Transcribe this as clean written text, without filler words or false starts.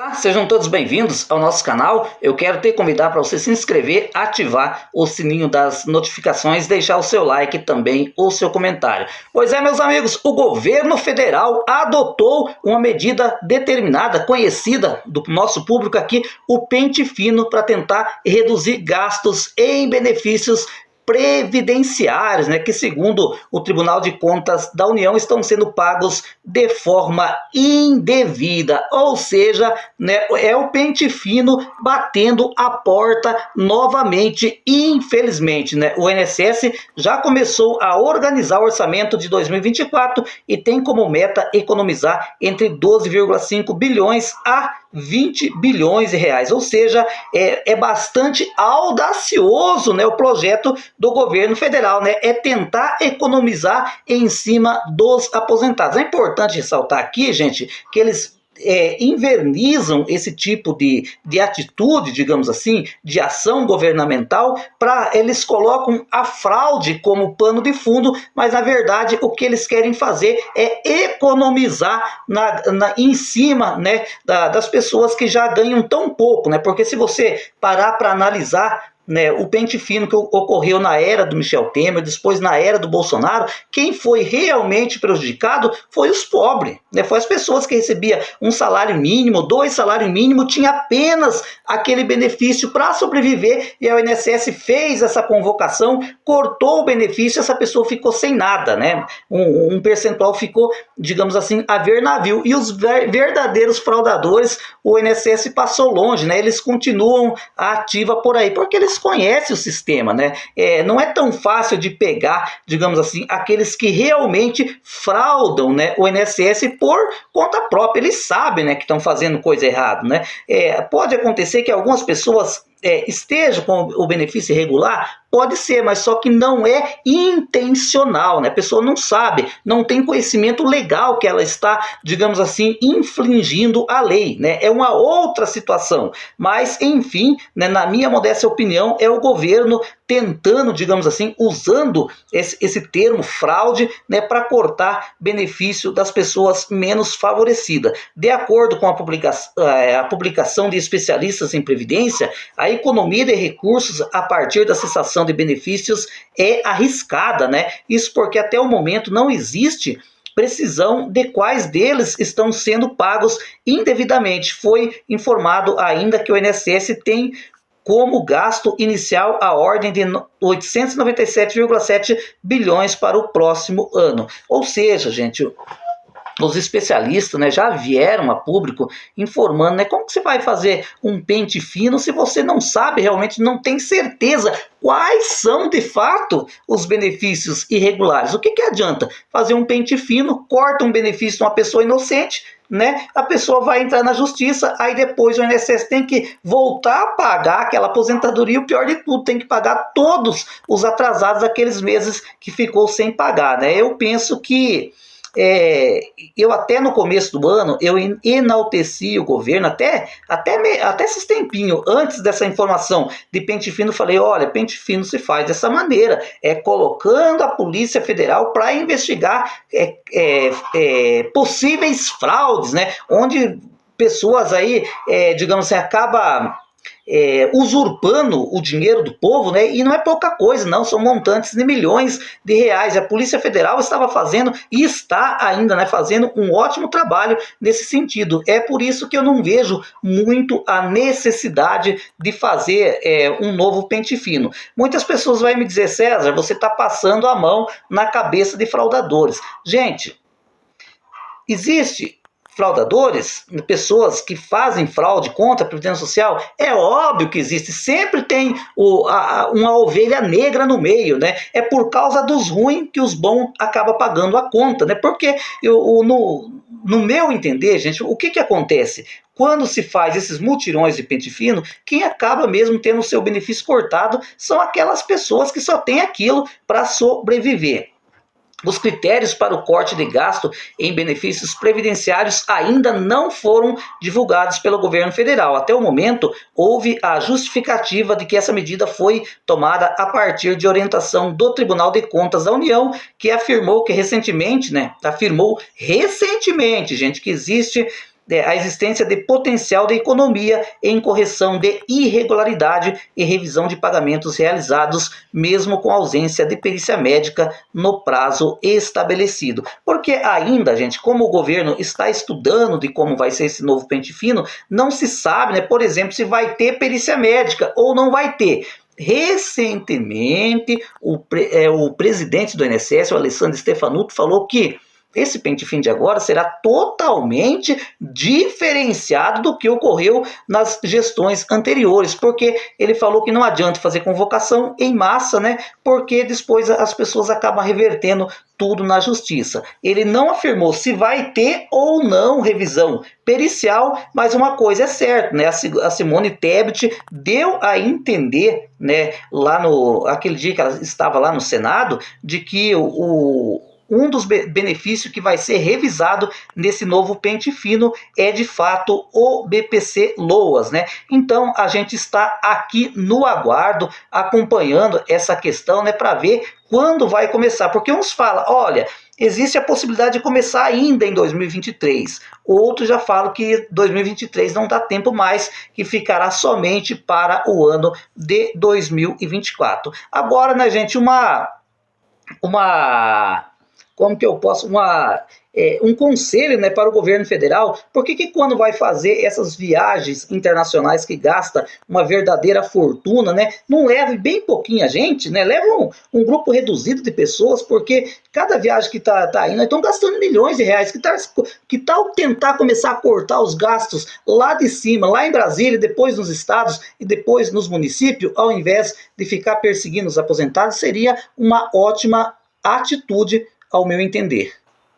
Olá, sejam todos bem-vindos ao nosso canal. Eu quero te convidar para você se inscrever, ativar o sininho das notificações, deixar o seu like e também o seu comentário. Pois é, meus amigos, o governo federal adotou uma medida determinada, conhecida do nosso público aqui, o pente fino, para tentar reduzir gastos em benefícios previdenciários, né, que segundo o Tribunal de Contas da União estão sendo pagos de forma indevida, ou seja, né, é o pente fino batendo a porta novamente, infelizmente, né, o INSS já começou a organizar o orçamento de 2024 e tem como meta economizar entre 12,5 bilhões a 20 bilhões de reais, ou seja, é bastante audacioso, né, o projeto do governo federal, né, é tentar economizar em cima dos aposentados. É importante ressaltar aqui, gente, que eles invernizam esse tipo de atitude, digamos assim, de ação governamental, eles colocam a fraude como pano de fundo, mas na verdade o que eles querem fazer é economizar em cima, né, das pessoas que já ganham tão pouco, né, porque se você parar para analisar, né, o pente fino que ocorreu na era do Michel Temer, depois na era do Bolsonaro, quem foi realmente prejudicado foi os pobres, né, foi as pessoas que recebiam um salário mínimo, 2 salários mínimos, tinha apenas aquele benefício para sobreviver, e a INSS fez essa convocação, cortou o benefício, essa pessoa ficou sem nada, né, um percentual ficou, digamos assim, a ver navio, e os verdadeiros fraudadores, o INSS passou longe, né, eles continuam a ativa por aí, porque eles conhecem o sistema, né? Não é tão fácil de pegar, digamos assim, aqueles que realmente fraudam, né, o INSS por conta própria. Eles sabem, né, que estão fazendo coisa errada, né? Pode acontecer que algumas pessoas estejam com o benefício irregular, pode ser, mas só que não é intencional, né? A pessoa não sabe, não tem conhecimento legal que ela está, digamos assim, infringindo a lei, né? É uma outra situação, mas enfim, né, na minha modesta opinião, é o governo tentando, digamos assim, usando esse termo fraude, né, para cortar benefício das pessoas menos favorecidas. De acordo com a publicação de especialistas em previdência, a economia de recursos a partir da cessação de benefícios é arriscada, né? Isso porque até o momento não existe precisão de quais deles estão sendo pagos indevidamente. Foi informado ainda que o INSS tem como gasto inicial a ordem de 897,7 bilhões para o próximo ano. Ou seja, gente, os especialistas, né, já vieram a público informando, né, como que você vai fazer um pente fino se você não sabe realmente, não tem certeza quais são de fato os benefícios irregulares. O que adianta fazer um pente fino, corta um benefício de uma pessoa inocente, né? A pessoa vai entrar na justiça, aí depois o INSS tem que voltar a pagar aquela aposentadoria, o pior de tudo, tem que pagar todos os atrasados daqueles meses que ficou sem pagar, né? Eu penso que eu até no começo do ano, eu enalteci o governo, até esses tempinhos, antes dessa informação de pente fino, falei, olha, pente fino se faz dessa maneira, colocando a Polícia Federal para investigar possíveis fraudes, né, onde pessoas aí, digamos assim, acabam usurpando o dinheiro do povo, né? E não é pouca coisa, não, são montantes de milhões de reais. A Polícia Federal estava fazendo e está ainda, né, fazendo um ótimo trabalho nesse sentido. É por isso que eu não vejo muito a necessidade de fazer um novo pente fino. Muitas pessoas vão me dizer, César, você está passando a mão na cabeça de fraudadores. Gente, existe fraudadores, pessoas que fazem fraude contra a Previdência Social, é óbvio que existe, sempre tem uma ovelha negra no meio, né? É por causa dos ruins que os bons acabam pagando a conta, né? Porque no meu entender, gente, o que acontece? Quando se faz esses mutirões de pente fino, quem acaba mesmo tendo o seu benefício cortado são aquelas pessoas que só têm aquilo para sobreviver. Os critérios para o corte de gasto em benefícios previdenciários ainda não foram divulgados pelo governo federal. Até o momento, houve a justificativa de que essa medida foi tomada a partir de orientação do Tribunal de Contas da União, que afirmou recentemente, gente, que existe a existência de potencial de economia em correção de irregularidade e revisão de pagamentos realizados, mesmo com ausência de perícia médica no prazo estabelecido. Porque ainda, gente, como o governo está estudando de como vai ser esse novo pente fino, não se sabe, né, por exemplo, se vai ter perícia médica ou não vai ter. Recentemente, o presidente do INSS, o Alessandro Stefanuto, falou que esse pente fino de agora será totalmente diferenciado do que ocorreu nas gestões anteriores, porque ele falou que não adianta fazer convocação em massa, né? Porque depois as pessoas acabam revertendo tudo na justiça. Ele não afirmou se vai ter ou não revisão pericial, mas uma coisa é certa, né? A Simone Tebet deu a entender, né, lá aquele dia que ela estava lá no Senado, de que um dos benefícios que vai ser revisado nesse novo pente fino é de fato o BPC Loas, né? Então a gente está aqui no aguardo, acompanhando essa questão, né, para ver quando vai começar, porque uns falam, olha, existe a possibilidade de começar ainda em 2023, outros já falam que 2023 não dá tempo mais, que ficará somente para o ano de 2024. Agora, né, gente, como que eu posso, um conselho, né, para o governo federal, por que quando vai fazer essas viagens internacionais que gasta uma verdadeira fortuna, né, não leve bem pouquinha gente, né, leva um grupo reduzido de pessoas, porque cada viagem que tá indo, estão gastando milhões de reais, que tal tentar começar a cortar os gastos lá de cima, lá em Brasília, depois nos estados e depois nos municípios, ao invés de ficar perseguindo os aposentados, seria uma ótima atitude, ao meu entender.